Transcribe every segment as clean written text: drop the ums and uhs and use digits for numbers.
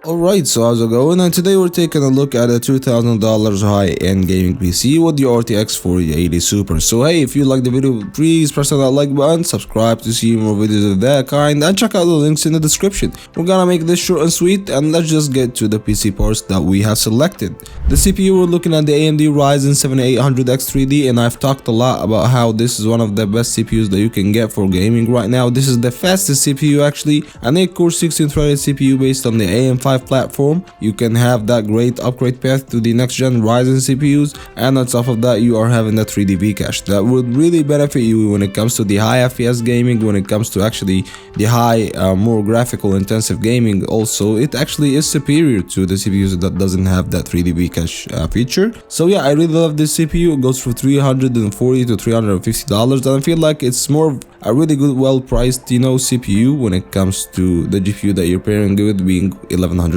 Alright, so how's it going? And today we're taking a look at a $2,000 high-end gaming PC with the RTX 4080 Super. So hey, if you like the video, please press that like button, subscribe to see more videos of that kind, and check out the links in the description. We're gonna make this short and sweet, and let's just get to the PC parts that we have selected. The CPU, we're looking at the AMD Ryzen 7800X3D, and I've talked a lot about how this is one of the best CPUs that you can get for gaming right now. This is the fastest CPU actually, an 8-core 16-threaded CPU based on the AM5 platform. You can have that great upgrade path to the next gen Ryzen CPUs, and on top of that you are having the 3D cache that would really benefit you when it comes to the high FPS gaming, when it comes to actually the high more graphical intensive gaming. Also, it actually is superior to the CPUs that doesn't have that 3D cache feature. So yeah, I really love this CPU. It goes for $340 to $350, and I feel like it's more of a really good, well priced CPU when it comes to the GPU that you're pairing with, being $1,100.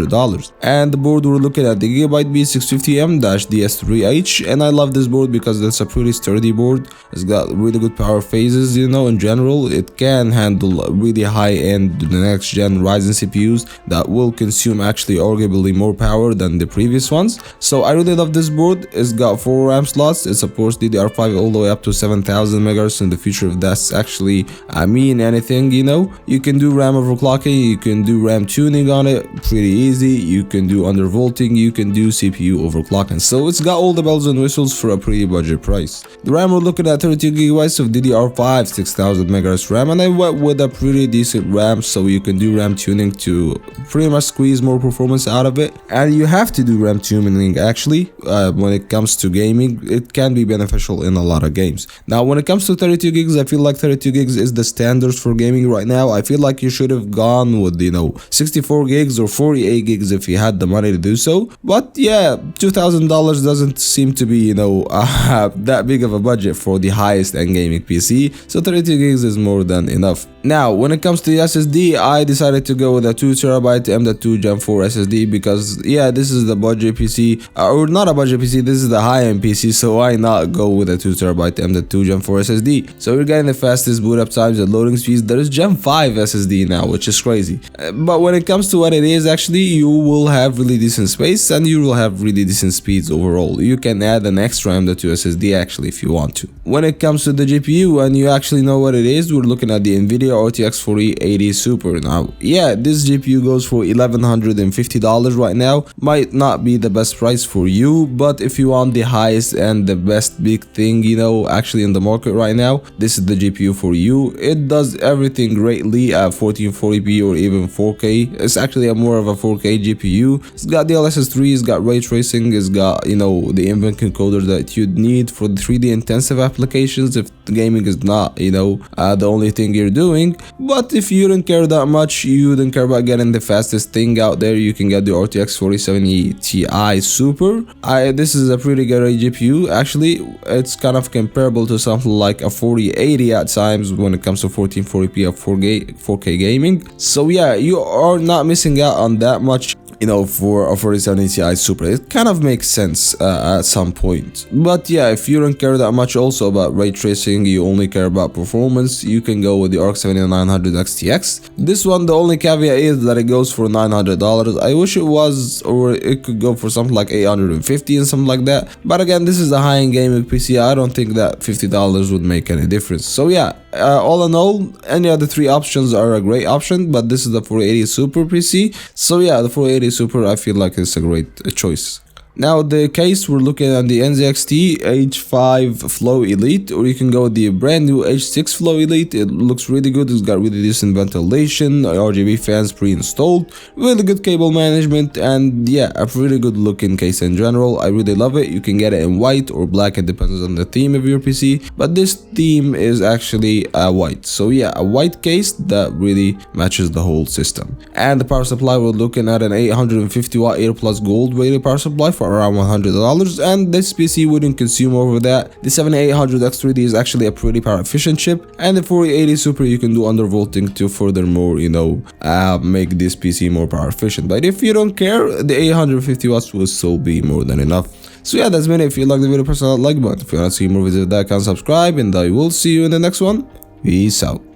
And the board, we're looking at the Gigabyte B650M-DS3H, and I love this board because it's a pretty sturdy board. It's got really good power phases, in general. It can handle really high end next gen Ryzen CPUs that will consume actually arguably more power than the previous ones. So I really love this board. It's got 4 RAM slots. It supports DDR5 all the way up to 7000 MHz in the future, if that's actually mean anything. You can do RAM overclocking, you can do RAM tuning on it pretty easy, you can do undervolting, you can do CPU overclocking. So it's got all the bells and whistles for a pretty budget price. The RAM, we're looking at 32GB of DDR5 6000 MHz RAM, and I went with a pretty decent RAM, so you can do RAM tuning to pretty much squeeze more performance out of it. And you have to do RAM tuning actually when it comes to gaming. It can be beneficial in a lot of games. Now when it comes to 32 gigs, I feel like 32 gigs is the standards for gaming right now. I feel like you should have gone with 64 gigs or 48 gigs if you had the money to do so. But yeah, $2,000 doesn't seem to be that big of a budget for the highest end gaming PC, so 32 gigs is more than enough. Now when it comes to the SSD, I decided to go with a 2TB M.2 Gen 4 SSD because yeah, this is the budget PC, or not a budget PC, this is the high-end PC, so why not go with a 2TB M.2 Gen 4 SSD? So we're getting the fastest boot up times and loading speeds. There is Gen 5 SSD now, which is crazy. But when it comes to what it is, actually you will have really decent space and you will have really decent speeds overall. You can add an extra M.2 SSD actually if you want to. When it comes to the GPU, and you actually know what it is, we're looking at the NVIDIA RTX 4080 Super. Now yeah, this GPU goes for $1,150 right now. Might not be the best price for you, but if you want the highest and the best big thing actually in the market right now, this is the GPU for you. It does everything greatly at 1440p or even 4K. It's actually more of a 4K GPU. It's got DLSS3, it's got ray tracing, it's got the invent encoder that you'd need for the 3D intensive applications if the gaming is not the only thing you're doing. But if you don't care that much, you don't care about getting the fastest thing out there, you can get the RTX 4070 Ti Super. This is a pretty good GPU actually. It's kind of comparable to something like a 4080 at times when it comes to 1440p or 4K gaming. So yeah, you are not missing out on that much for a 4070 Ti Super. It kind of makes sense at some point. But yeah, if you don't care that much also about ray tracing, you only care about performance, you can go with the RX 7900X TX. This one, the only caveat is that it goes for $900. I wish it was, or it could go for something like $850 and something like that. But again, this is a high-end gaming PC. I don't think that $50 would make any difference. So yeah, all in all, any of the 3 options are a great option, but this is the 4080 Super PC. So yeah, the 4080 Super, I feel like it's a great choice. Now the case, we're looking at the NZXT H5 Flow Elite, or you can go with the brand new H6 Flow Elite. It looks really good. It's got really decent ventilation, RGB fans pre-installed, really good cable management, and yeah, a really good looking case in general. I really love it. You can get it in white or black, it depends on the theme of your PC, but this theme is actually white. So yeah, a white case that really matches the whole system. And the power supply, we're looking at an 850 watt Air Plus Gold rated power supply for around $100, and this PC wouldn't consume over that. The 7800X3D is actually a pretty power efficient chip, and the 4080 Super you can do undervolting to furthermore make this PC more power efficient. But if you don't care, the 850 watts will still be more than enough. So yeah, that's been it. If you like the video, press that like button. If you want to see more videos of that, can subscribe, and I will see you in the next one. Peace out.